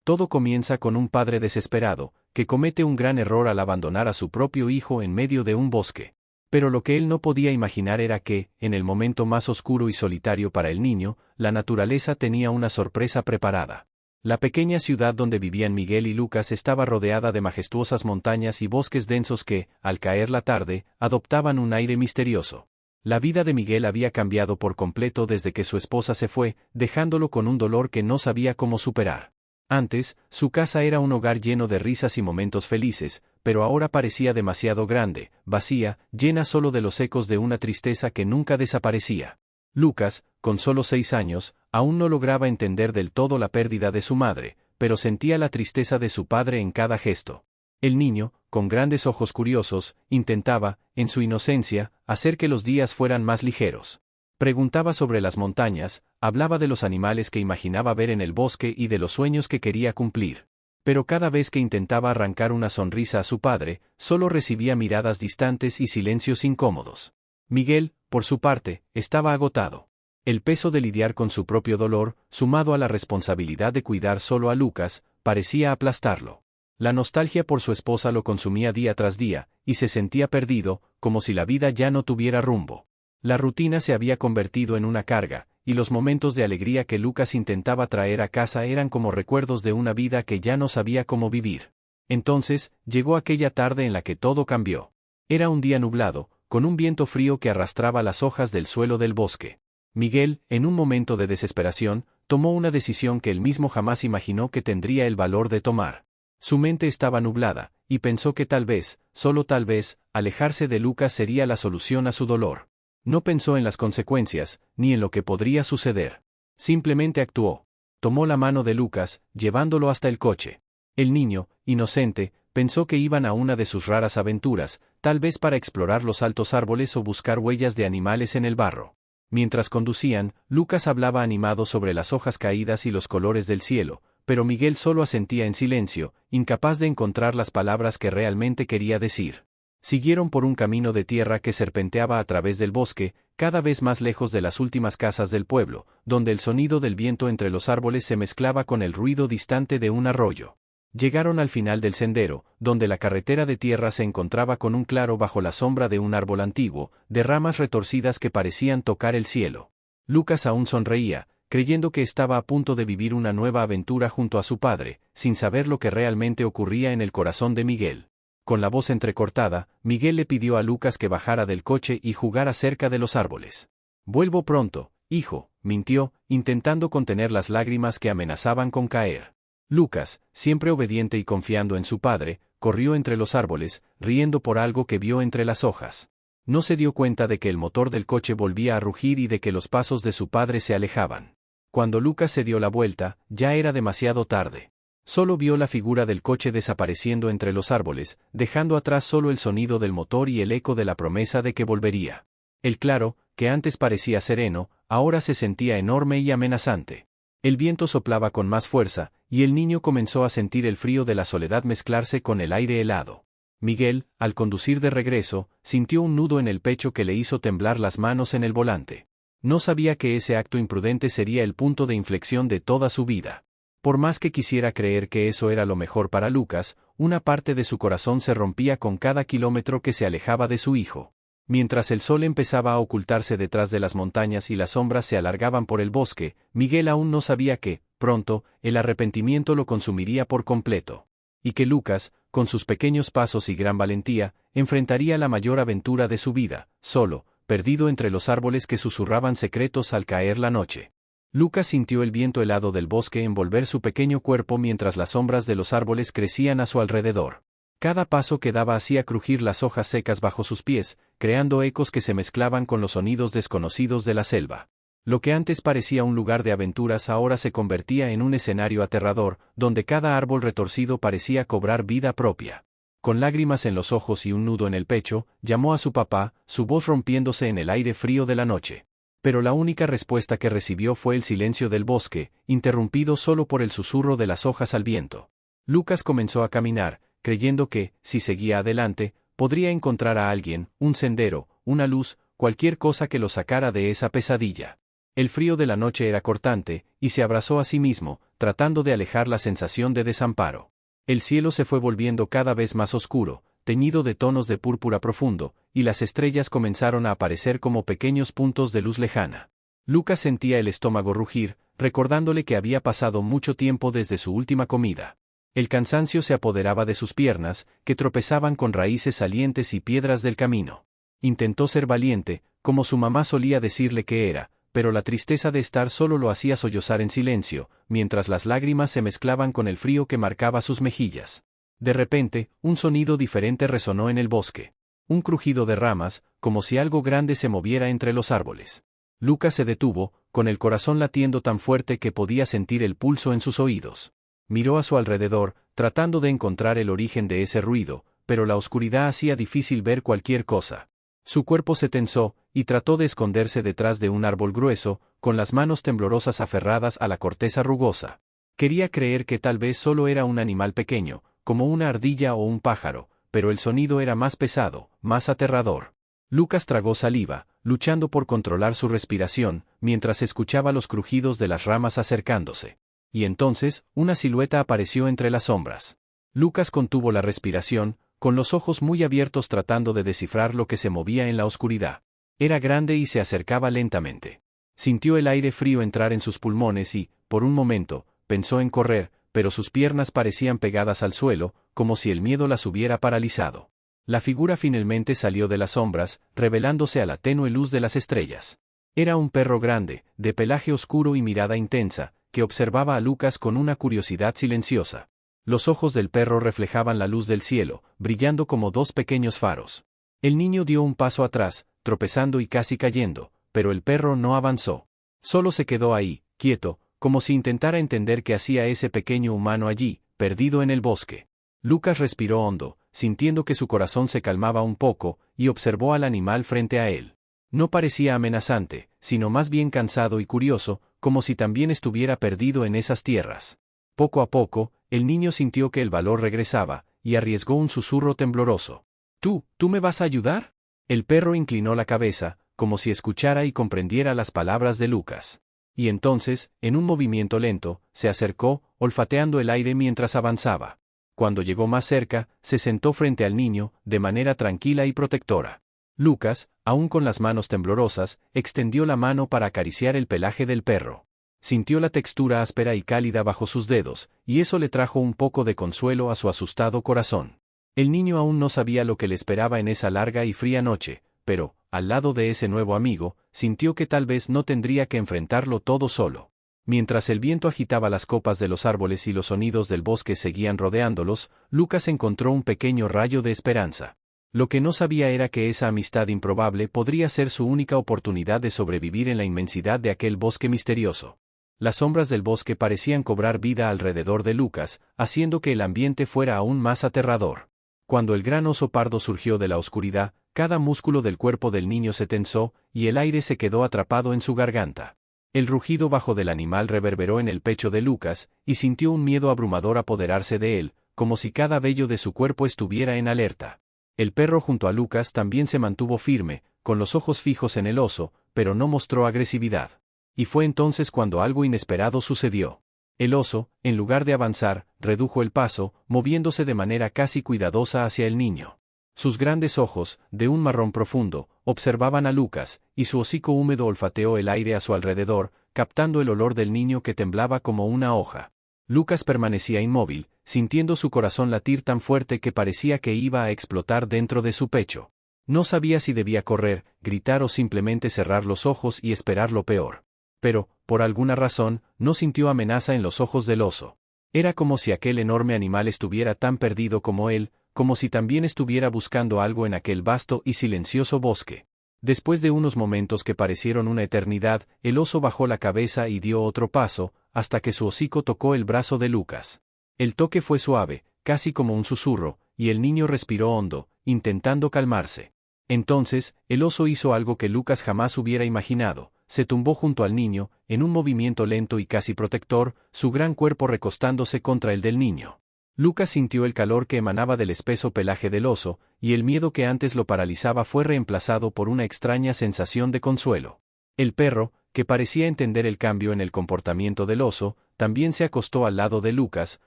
Todo comienza con un padre desesperado, que comete un gran error al abandonar a su propio hijo en medio de un bosque. Pero lo que él no podía imaginar era que, en el momento más oscuro y solitario para el niño, la naturaleza tenía una sorpresa preparada. La pequeña ciudad donde vivían Miguel y Lucas estaba rodeada de majestuosas montañas y bosques densos que, al caer la tarde, adoptaban un aire misterioso. La vida de Miguel había cambiado por completo desde que su esposa se fue, dejándolo con un dolor que no sabía cómo superar. Antes, su casa era un hogar lleno de risas y momentos felices, pero ahora parecía demasiado grande, vacía, llena solo de los ecos de una tristeza que nunca desaparecía. Lucas, con solo 6 años, aún no lograba entender del todo la pérdida de su madre, pero sentía la tristeza de su padre en cada gesto. El niño, con grandes ojos curiosos, intentaba, en su inocencia, hacer que los días fueran más ligeros. Preguntaba sobre las montañas, hablaba de los animales que imaginaba ver en el bosque y de los sueños que quería cumplir. Pero cada vez que intentaba arrancar una sonrisa a su padre, solo recibía miradas distantes y silencios incómodos. Miguel, por su parte, estaba agotado. El peso de lidiar con su propio dolor, sumado a la responsabilidad de cuidar solo a Lucas, parecía aplastarlo. La nostalgia por su esposa lo consumía día tras día, y se sentía perdido, como si la vida ya no tuviera rumbo. La rutina se había convertido en una carga, y los momentos de alegría que Lucas intentaba traer a casa eran como recuerdos de una vida que ya no sabía cómo vivir. Entonces, llegó aquella tarde en la que todo cambió. Era un día nublado, con un viento frío que arrastraba las hojas del suelo del bosque. Miguel, en un momento de desesperación, tomó una decisión que él mismo jamás imaginó que tendría el valor de tomar. Su mente estaba nublada, y pensó que tal vez, solo tal vez, alejarse de Lucas sería la solución a su dolor. No pensó en las consecuencias, ni en lo que podría suceder. Simplemente actuó. Tomó la mano de Lucas, llevándolo hasta el coche. El niño, inocente, pensó que iban a una de sus raras aventuras, tal vez para explorar los altos árboles o buscar huellas de animales en el barro. Mientras conducían, Lucas hablaba animado sobre las hojas caídas y los colores del cielo, pero Miguel solo asentía en silencio, incapaz de encontrar las palabras que realmente quería decir. Siguieron por un camino de tierra que serpenteaba a través del bosque, cada vez más lejos de las últimas casas del pueblo, donde el sonido del viento entre los árboles se mezclaba con el ruido distante de un arroyo. Llegaron al final del sendero, donde la carretera de tierra se encontraba con un claro bajo la sombra de un árbol antiguo, de ramas retorcidas que parecían tocar el cielo. Lucas aún sonreía, creyendo que estaba a punto de vivir una nueva aventura junto a su padre, sin saber lo que realmente ocurría en el corazón de Miguel. Con la voz entrecortada, Miguel le pidió a Lucas que bajara del coche y jugara cerca de los árboles. «Vuelvo pronto, hijo», mintió, intentando contener las lágrimas que amenazaban con caer. Lucas, siempre obediente y confiando en su padre, corrió entre los árboles, riendo por algo que vio entre las hojas. No se dio cuenta de que el motor del coche volvía a rugir y de que los pasos de su padre se alejaban. Cuando Lucas se dio la vuelta, ya era demasiado tarde. Solo vio la figura del coche desapareciendo entre los árboles, dejando atrás solo el sonido del motor y el eco de la promesa de que volvería. El claro, que antes parecía sereno, ahora se sentía enorme y amenazante. El viento soplaba con más fuerza, y el niño comenzó a sentir el frío de la soledad mezclarse con el aire helado. Miguel, al conducir de regreso, sintió un nudo en el pecho que le hizo temblar las manos en el volante. No sabía que ese acto imprudente sería el punto de inflexión de toda su vida. Por más que quisiera creer que eso era lo mejor para Lucas, una parte de su corazón se rompía con cada kilómetro que se alejaba de su hijo. Mientras el sol empezaba a ocultarse detrás de las montañas y las sombras se alargaban por el bosque, Miguel aún no sabía que, pronto, el arrepentimiento lo consumiría por completo. Y que Lucas, con sus pequeños pasos y gran valentía, enfrentaría la mayor aventura de su vida, solo, perdido entre los árboles que susurraban secretos al caer la noche. Lucas sintió el viento helado del bosque envolver su pequeño cuerpo mientras las sombras de los árboles crecían a su alrededor. Cada paso que daba hacía crujir las hojas secas bajo sus pies, creando ecos que se mezclaban con los sonidos desconocidos de la selva. Lo que antes parecía un lugar de aventuras ahora se convertía en un escenario aterrador, donde cada árbol retorcido parecía cobrar vida propia. Con lágrimas en los ojos y un nudo en el pecho, llamó a su papá, su voz rompiéndose en el aire frío de la noche. Pero la única respuesta que recibió fue el silencio del bosque, interrumpido solo por el susurro de las hojas al viento. Lucas comenzó a caminar, creyendo que, si seguía adelante, podría encontrar a alguien, un sendero, una luz, cualquier cosa que lo sacara de esa pesadilla. El frío de la noche era cortante, y se abrazó a sí mismo, tratando de alejar la sensación de desamparo. El cielo se fue volviendo cada vez más oscuro, teñido de tonos de púrpura profundo, y las estrellas comenzaron a aparecer como pequeños puntos de luz lejana. Lucas sentía el estómago rugir, recordándole que había pasado mucho tiempo desde su última comida. El cansancio se apoderaba de sus piernas, que tropezaban con raíces salientes y piedras del camino. Intentó ser valiente, como su mamá solía decirle que era, pero la tristeza de estar solo lo hacía sollozar en silencio, mientras las lágrimas se mezclaban con el frío que marcaba sus mejillas. De repente, un sonido diferente resonó en el bosque. Un crujido de ramas, como si algo grande se moviera entre los árboles. Lucas se detuvo, con el corazón latiendo tan fuerte que podía sentir el pulso en sus oídos. Miró a su alrededor, tratando de encontrar el origen de ese ruido, pero la oscuridad hacía difícil ver cualquier cosa. Su cuerpo se tensó, y trató de esconderse detrás de un árbol grueso, con las manos temblorosas aferradas a la corteza rugosa. Quería creer que tal vez solo era un animal pequeño, como una ardilla o un pájaro, pero el sonido era más pesado, más aterrador. Lucas tragó saliva, luchando por controlar su respiración, mientras escuchaba los crujidos de las ramas acercándose. Y entonces, una silueta apareció entre las sombras. Lucas contuvo la respiración, con los ojos muy abiertos tratando de descifrar lo que se movía en la oscuridad. Era grande y se acercaba lentamente. Sintió el aire frío entrar en sus pulmones y, por un momento, pensó en correr, pero sus piernas parecían pegadas al suelo, como si el miedo las hubiera paralizado. La figura finalmente salió de las sombras, revelándose a la tenue luz de las estrellas. Era un perro grande, de pelaje oscuro y mirada intensa, que observaba a Lucas con una curiosidad silenciosa. Los ojos del perro reflejaban la luz del cielo, brillando como dos pequeños faros. El niño dio un paso atrás, tropezando y casi cayendo, pero el perro no avanzó. Solo se quedó ahí, quieto, como si intentara entender qué hacía ese pequeño humano allí, perdido en el bosque. Lucas respiró hondo, sintiendo que su corazón se calmaba un poco, y observó al animal frente a él. No parecía amenazante, sino más bien cansado y curioso, como si también estuviera perdido en esas tierras. Poco a poco, el niño sintió que el valor regresaba, y arriesgó un susurro tembloroso. ¿Tú me vas a ayudar? El perro inclinó la cabeza, como si escuchara y comprendiera las palabras de Lucas. Y entonces, en un movimiento lento, se acercó, olfateando el aire mientras avanzaba. Cuando llegó más cerca, se sentó frente al niño, de manera tranquila y protectora. Lucas, aún con las manos temblorosas, extendió la mano para acariciar el pelaje del perro. Sintió la textura áspera y cálida bajo sus dedos, y eso le trajo un poco de consuelo a su asustado corazón. El niño aún no sabía lo que le esperaba en esa larga y fría noche, pero, al lado de ese nuevo amigo, sintió que tal vez no tendría que enfrentarlo todo solo. Mientras el viento agitaba las copas de los árboles y los sonidos del bosque seguían rodeándolos, Lucas encontró un pequeño rayo de esperanza. Lo que no sabía era que esa amistad improbable podría ser su única oportunidad de sobrevivir en la inmensidad de aquel bosque misterioso. Las sombras del bosque parecían cobrar vida alrededor de Lucas, haciendo que el ambiente fuera aún más aterrador. Cuando el gran oso pardo surgió de la oscuridad, cada músculo del cuerpo del niño se tensó, y el aire se quedó atrapado en su garganta. El rugido bajo del animal reverberó en el pecho de Lucas, y sintió un miedo abrumador apoderarse de él, como si cada vello de su cuerpo estuviera en alerta. El perro junto a Lucas también se mantuvo firme, con los ojos fijos en el oso, pero no mostró agresividad. Y fue entonces cuando algo inesperado sucedió. El oso, en lugar de avanzar, redujo el paso, moviéndose de manera casi cuidadosa hacia el niño. Sus grandes ojos, de un marrón profundo, observaban a Lucas, y su hocico húmedo olfateó el aire a su alrededor, captando el olor del niño que temblaba como una hoja. Lucas permanecía inmóvil, sintiendo su corazón latir tan fuerte que parecía que iba a explotar dentro de su pecho. No sabía si debía correr, gritar o simplemente cerrar los ojos y esperar lo peor. Pero, por alguna razón, no sintió amenaza en los ojos del oso. Era como si aquel enorme animal estuviera tan perdido como él, como si también estuviera buscando algo en aquel vasto y silencioso bosque. Después de unos momentos que parecieron una eternidad, el oso bajó la cabeza y dio otro paso, hasta que su hocico tocó el brazo de Lucas. El toque fue suave, casi como un susurro, y el niño respiró hondo, intentando calmarse. Entonces, el oso hizo algo que Lucas jamás hubiera imaginado. Se tumbó junto al niño, en un movimiento lento y casi protector, su gran cuerpo recostándose contra el del niño. Lucas sintió el calor que emanaba del espeso pelaje del oso, y el miedo que antes lo paralizaba fue reemplazado por una extraña sensación de consuelo. El perro, que parecía entender el cambio en el comportamiento del oso, también se acostó al lado de Lucas,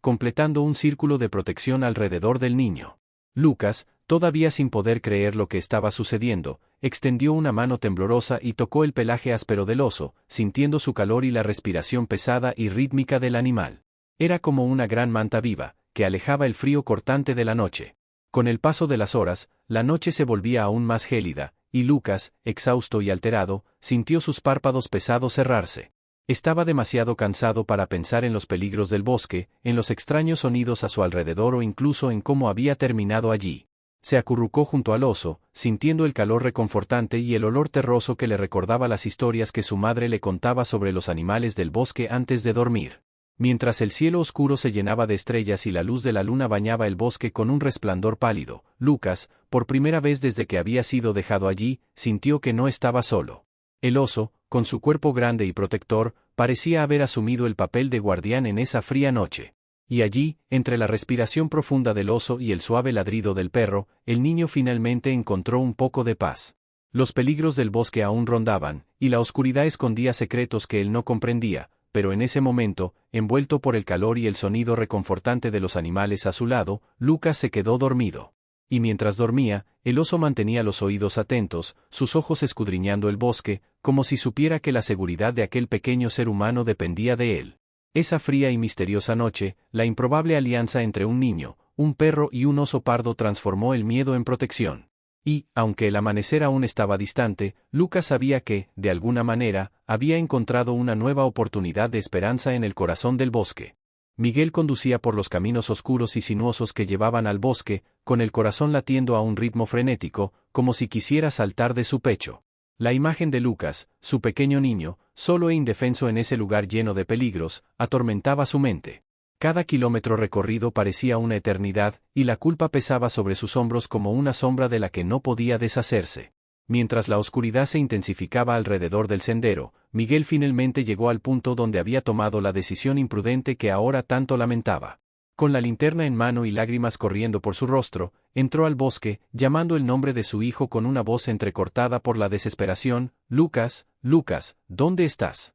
completando un círculo de protección alrededor del niño. Lucas, todavía sin poder creer lo que estaba sucediendo, extendió una mano temblorosa y tocó el pelaje áspero del oso, sintiendo su calor y la respiración pesada y rítmica del animal. Era como una gran manta viva, que alejaba el frío cortante de la noche. Con el paso de las horas, la noche se volvía aún más gélida, y Lucas, exhausto y alterado, sintió sus párpados pesados cerrarse. Estaba demasiado cansado para pensar en los peligros del bosque, en los extraños sonidos a su alrededor o incluso en cómo había terminado allí. Se acurrucó junto al oso, sintiendo el calor reconfortante y el olor terroso que le recordaba las historias que su madre le contaba sobre los animales del bosque antes de dormir. Mientras el cielo oscuro se llenaba de estrellas y la luz de la luna bañaba el bosque con un resplandor pálido, Lucas, por primera vez desde que había sido dejado allí, sintió que no estaba solo. El oso, con su cuerpo grande y protector, parecía haber asumido el papel de guardián en esa fría noche. Y allí, entre la respiración profunda del oso y el suave ladrido del perro, el niño finalmente encontró un poco de paz. Los peligros del bosque aún rondaban, y la oscuridad escondía secretos que él no comprendía, pero en ese momento, envuelto por el calor y el sonido reconfortante de los animales a su lado, Lucas se quedó dormido. Y mientras dormía, el oso mantenía los oídos atentos, sus ojos escudriñando el bosque, como si supiera que la seguridad de aquel pequeño ser humano dependía de él. Esa fría y misteriosa noche, la improbable alianza entre un niño, un perro y un oso pardo transformó el miedo en protección. Y, aunque el amanecer aún estaba distante, Lucas sabía que, de alguna manera, había encontrado una nueva oportunidad de esperanza en el corazón del bosque. Miguel conducía por los caminos oscuros y sinuosos que llevaban al bosque, con el corazón latiendo a un ritmo frenético, como si quisiera saltar de su pecho. La imagen de Lucas, su pequeño niño, solo e indefenso en ese lugar lleno de peligros, atormentaba su mente. Cada kilómetro recorrido parecía una eternidad, y la culpa pesaba sobre sus hombros como una sombra de la que no podía deshacerse. Mientras la oscuridad se intensificaba alrededor del sendero, Miguel finalmente llegó al punto donde había tomado la decisión imprudente que ahora tanto lamentaba. Con la linterna en mano y lágrimas corriendo por su rostro, entró al bosque, llamando el nombre de su hijo con una voz entrecortada por la desesperación: «Lucas, Lucas, ¿dónde estás?».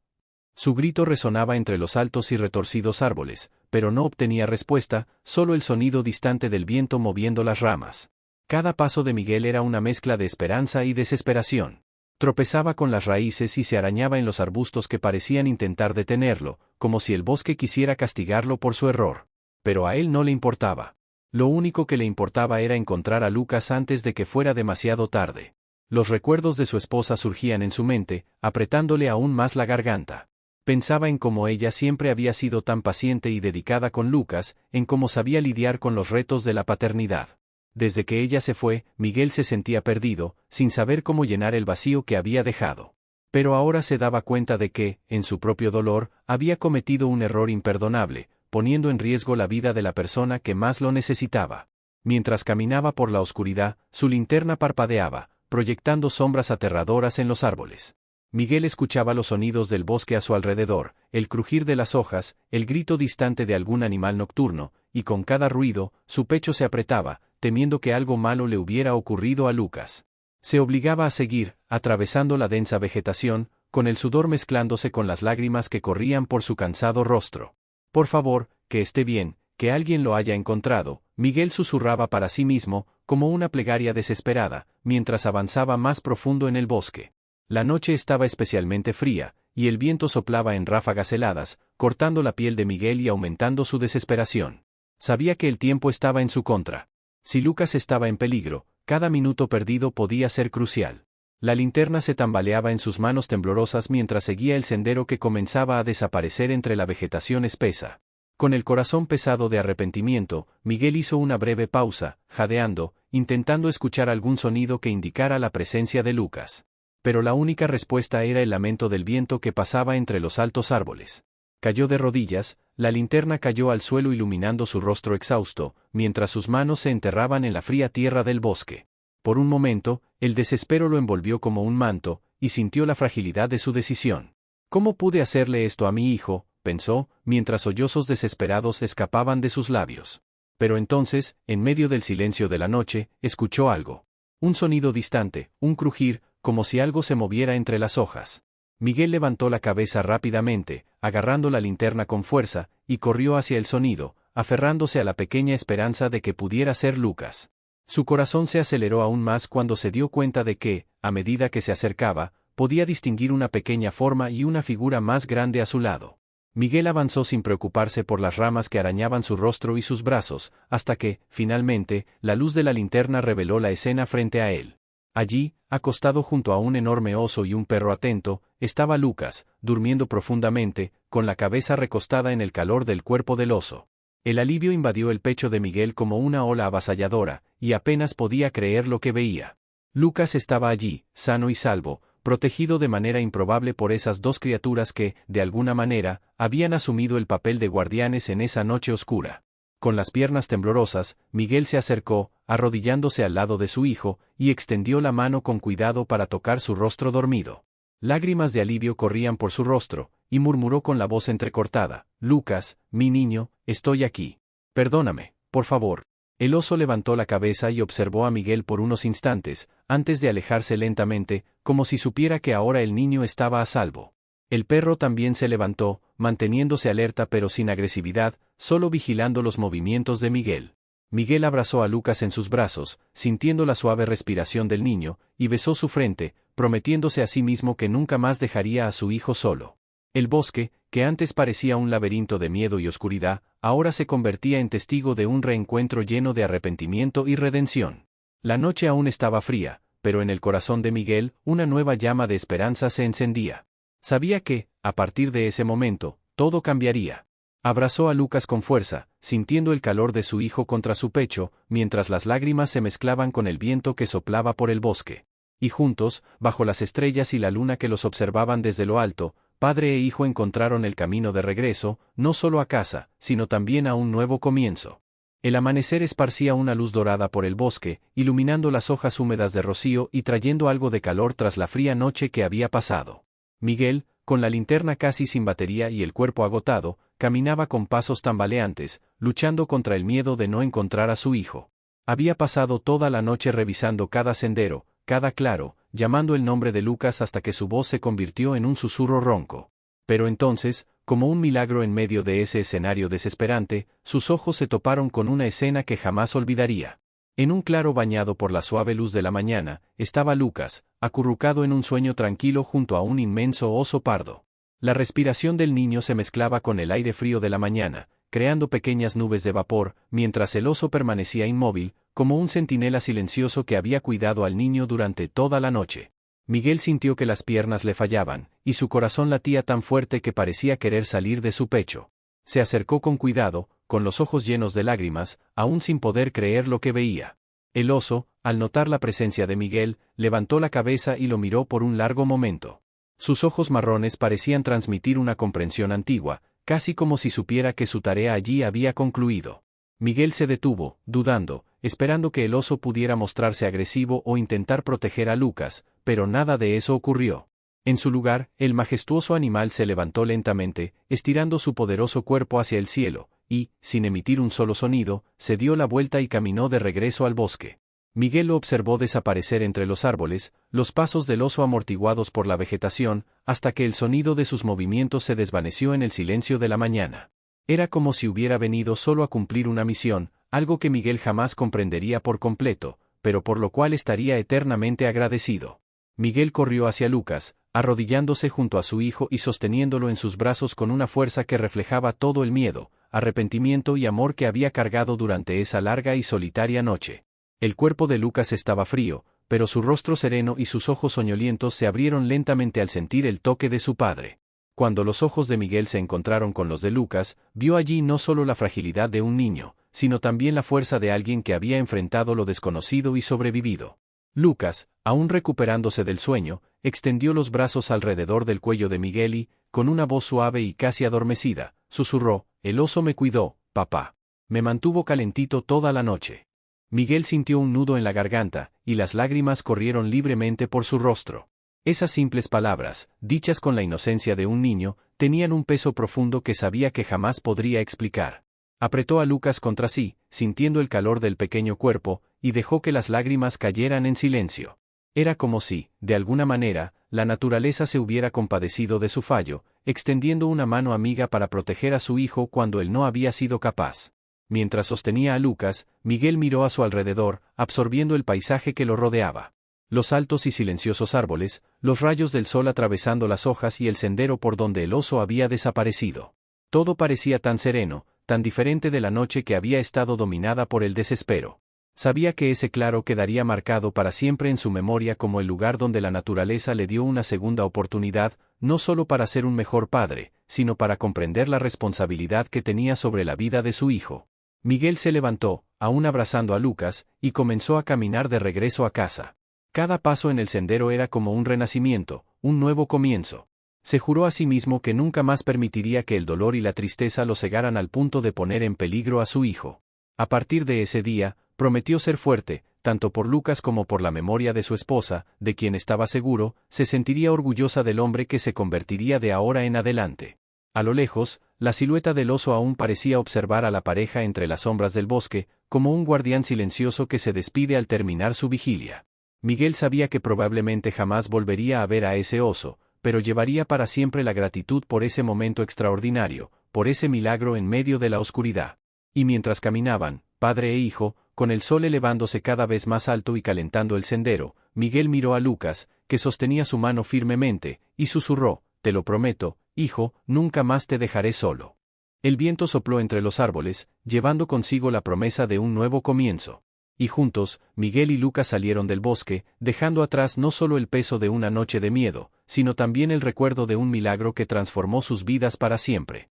Su grito resonaba entre los altos y retorcidos árboles, pero no obtenía respuesta, solo el sonido distante del viento moviendo las ramas. Cada paso de Miguel era una mezcla de esperanza y desesperación. Tropezaba con las raíces y se arañaba en los arbustos que parecían intentar detenerlo, como si el bosque quisiera castigarlo por su error. Pero a él no le importaba. Lo único que le importaba era encontrar a Lucas antes de que fuera demasiado tarde. Los recuerdos de su esposa surgían en su mente, apretándole aún más la garganta. Pensaba en cómo ella siempre había sido tan paciente y dedicada con Lucas, en cómo sabía lidiar con los retos de la paternidad. Desde que ella se fue, Miguel se sentía perdido, sin saber cómo llenar el vacío que había dejado. Pero ahora se daba cuenta de que, en su propio dolor, había cometido un error imperdonable, poniendo en riesgo la vida de la persona que más lo necesitaba. Mientras caminaba por la oscuridad, su linterna parpadeaba, proyectando sombras aterradoras en los árboles. Miguel escuchaba los sonidos del bosque a su alrededor, el crujir de las hojas, el grito distante de algún animal nocturno, y con cada ruido, su pecho se apretaba, temiendo que algo malo le hubiera ocurrido a Lucas. Se obligaba a seguir, atravesando la densa vegetación, con el sudor mezclándose con las lágrimas que corrían por su cansado rostro. «Por favor, que esté bien, que alguien lo haya encontrado», Miguel susurraba para sí mismo, como una plegaria desesperada, mientras avanzaba más profundo en el bosque. La noche estaba especialmente fría, y el viento soplaba en ráfagas heladas, cortando la piel de Miguel y aumentando su desesperación. Sabía que el tiempo estaba en su contra. Si Lucas estaba en peligro, cada minuto perdido podía ser crucial. La linterna se tambaleaba en sus manos temblorosas mientras seguía el sendero que comenzaba a desaparecer entre la vegetación espesa. Con el corazón pesado de arrepentimiento, Miguel hizo una breve pausa, jadeando, intentando escuchar algún sonido que indicara la presencia de Lucas. Pero la única respuesta era el lamento del viento que pasaba entre los altos árboles. Cayó de rodillas, la linterna cayó al suelo iluminando su rostro exhausto, mientras sus manos se enterraban en la fría tierra del bosque. Por un momento, el desespero lo envolvió como un manto, y sintió la fragilidad de su decisión. «¿Cómo pude hacerle esto a mi hijo?», pensó, mientras sollozos desesperados escapaban de sus labios. Pero entonces, en medio del silencio de la noche, escuchó algo. Un sonido distante, un crujir, como si algo se moviera entre las hojas. Miguel levantó la cabeza rápidamente, agarrando la linterna con fuerza, y corrió hacia el sonido, aferrándose a la pequeña esperanza de que pudiera ser Lucas. Su corazón se aceleró aún más cuando se dio cuenta de que, a medida que se acercaba, podía distinguir una pequeña forma y una figura más grande a su lado. Miguel avanzó sin preocuparse por las ramas que arañaban su rostro y sus brazos, hasta que, finalmente, la luz de la linterna reveló la escena frente a él. Allí, acostado junto a un enorme oso y un perro atento, estaba Lucas, durmiendo profundamente, con la cabeza recostada en el calor del cuerpo del oso. El alivio invadió el pecho de Miguel como una ola avasalladora, y apenas podía creer lo que veía. Lucas estaba allí, sano y salvo, protegido de manera improbable por esas dos criaturas que, de alguna manera, habían asumido el papel de guardianes en esa noche oscura. Con las piernas temblorosas, Miguel se acercó, arrodillándose al lado de su hijo, y extendió la mano con cuidado para tocar su rostro dormido. Lágrimas de alivio corrían por su rostro, y murmuró con la voz entrecortada: «Lucas, mi niño, estoy aquí. Perdóname, por favor». El oso levantó la cabeza y observó a Miguel por unos instantes, antes de alejarse lentamente, como si supiera que ahora el niño estaba a salvo. El perro también se levantó, manteniéndose alerta pero sin agresividad, solo vigilando los movimientos de Miguel. Miguel abrazó a Lucas en sus brazos, sintiendo la suave respiración del niño, y besó su frente, prometiéndose a sí mismo que nunca más dejaría a su hijo solo. El bosque, que antes parecía un laberinto de miedo y oscuridad, ahora se convertía en testigo de un reencuentro lleno de arrepentimiento y redención. La noche aún estaba fría, pero en el corazón de Miguel, una nueva llama de esperanza se encendía. Sabía que, a partir de ese momento, todo cambiaría. Abrazó a Lucas con fuerza, sintiendo el calor de su hijo contra su pecho, mientras las lágrimas se mezclaban con el viento que soplaba por el bosque. Y juntos, bajo las estrellas y la luna que los observaban desde lo alto, padre e hijo encontraron el camino de regreso, no solo a casa, sino también a un nuevo comienzo. El amanecer esparcía una luz dorada por el bosque, iluminando las hojas húmedas de rocío y trayendo algo de calor tras la fría noche que había pasado. Miguel, con la linterna casi sin batería y el cuerpo agotado, caminaba con pasos tambaleantes, luchando contra el miedo de no encontrar a su hijo. Había pasado toda la noche revisando cada sendero, cada claro, llamando el nombre de Lucas hasta que su voz se convirtió en un susurro ronco. Pero entonces, como un milagro en medio de ese escenario desesperante, sus ojos se toparon con una escena que jamás olvidaría. En un claro bañado por la suave luz de la mañana, estaba Lucas, acurrucado en un sueño tranquilo junto a un inmenso oso pardo. La respiración del niño se mezclaba con el aire frío de la mañana, creando pequeñas nubes de vapor, mientras el oso permanecía inmóvil, como un centinela silencioso que había cuidado al niño durante toda la noche. Miguel sintió que las piernas le fallaban, y su corazón latía tan fuerte que parecía querer salir de su pecho. Se acercó con cuidado, con los ojos llenos de lágrimas, aún sin poder creer lo que veía. El oso, al notar la presencia de Miguel, levantó la cabeza y lo miró por un largo momento. Sus ojos marrones parecían transmitir una comprensión antigua, casi como si supiera que su tarea allí había concluido. Miguel se detuvo, dudando, esperando que el oso pudiera mostrarse agresivo o intentar proteger a Lucas, pero nada de eso ocurrió. En su lugar, el majestuoso animal se levantó lentamente, estirando su poderoso cuerpo hacia el cielo, y, sin emitir un solo sonido, se dio la vuelta y caminó de regreso al bosque. Miguel lo observó desaparecer entre los árboles, los pasos del oso amortiguados por la vegetación, hasta que el sonido de sus movimientos se desvaneció en el silencio de la mañana. Era como si hubiera venido solo a cumplir una misión, algo que Miguel jamás comprendería por completo, pero por lo cual estaría eternamente agradecido. Miguel corrió hacia Lucas, arrodillándose junto a su hijo y sosteniéndolo en sus brazos con una fuerza que reflejaba todo el miedo, arrepentimiento y amor que había cargado durante esa larga y solitaria noche. El cuerpo de Lucas estaba frío, pero su rostro sereno y sus ojos soñolientos se abrieron lentamente al sentir el toque de su padre. Cuando los ojos de Miguel se encontraron con los de Lucas, vio allí no solo la fragilidad de un niño, sino también la fuerza de alguien que había enfrentado lo desconocido y sobrevivido. Lucas, aún recuperándose del sueño, extendió los brazos alrededor del cuello de Miguel y, con una voz suave y casi adormecida, susurró: «El oso me cuidó, papá. Me mantuvo calentito toda la noche». Miguel sintió un nudo en la garganta, y las lágrimas corrieron libremente por su rostro. Esas simples palabras, dichas con la inocencia de un niño, tenían un peso profundo que sabía que jamás podría explicar. Apretó a Lucas contra sí, sintiendo el calor del pequeño cuerpo, y dejó que las lágrimas cayeran en silencio. Era como si, de alguna manera, la naturaleza se hubiera compadecido de su fallo, extendiendo una mano amiga para proteger a su hijo cuando él no había sido capaz. Mientras sostenía a Lucas, Miguel miró a su alrededor, absorbiendo el paisaje que lo rodeaba. Los altos y silenciosos árboles, los rayos del sol atravesando las hojas y el sendero por donde el oso había desaparecido. Todo parecía tan sereno, tan diferente de la noche que había estado dominada por el desespero. Sabía que ese claro quedaría marcado para siempre en su memoria como el lugar donde la naturaleza le dio una segunda oportunidad, no solo para ser un mejor padre, sino para comprender la responsabilidad que tenía sobre la vida de su hijo. Miguel se levantó, aún abrazando a Lucas, y comenzó a caminar de regreso a casa. Cada paso en el sendero era como un renacimiento, un nuevo comienzo. Se juró a sí mismo que nunca más permitiría que el dolor y la tristeza lo cegaran al punto de poner en peligro a su hijo. A partir de ese día, prometió ser fuerte, tanto por Lucas como por la memoria de su esposa, de quien estaba seguro, se sentiría orgullosa del hombre que se convertiría de ahora en adelante. A lo lejos, la silueta del oso aún parecía observar a la pareja entre las sombras del bosque, como un guardián silencioso que se despide al terminar su vigilia. Miguel sabía que probablemente jamás volvería a ver a ese oso, pero llevaría para siempre la gratitud por ese momento extraordinario, por ese milagro en medio de la oscuridad. Y mientras caminaban, padre e hijo, con el sol elevándose cada vez más alto y calentando el sendero, Miguel miró a Lucas, que sostenía su mano firmemente, y susurró: «Te lo prometo, hijo, nunca más te dejaré solo». El viento sopló entre los árboles, llevando consigo la promesa de un nuevo comienzo. Y juntos, Miguel y Lucas salieron del bosque, dejando atrás no solo el peso de una noche de miedo, sino también el recuerdo de un milagro que transformó sus vidas para siempre.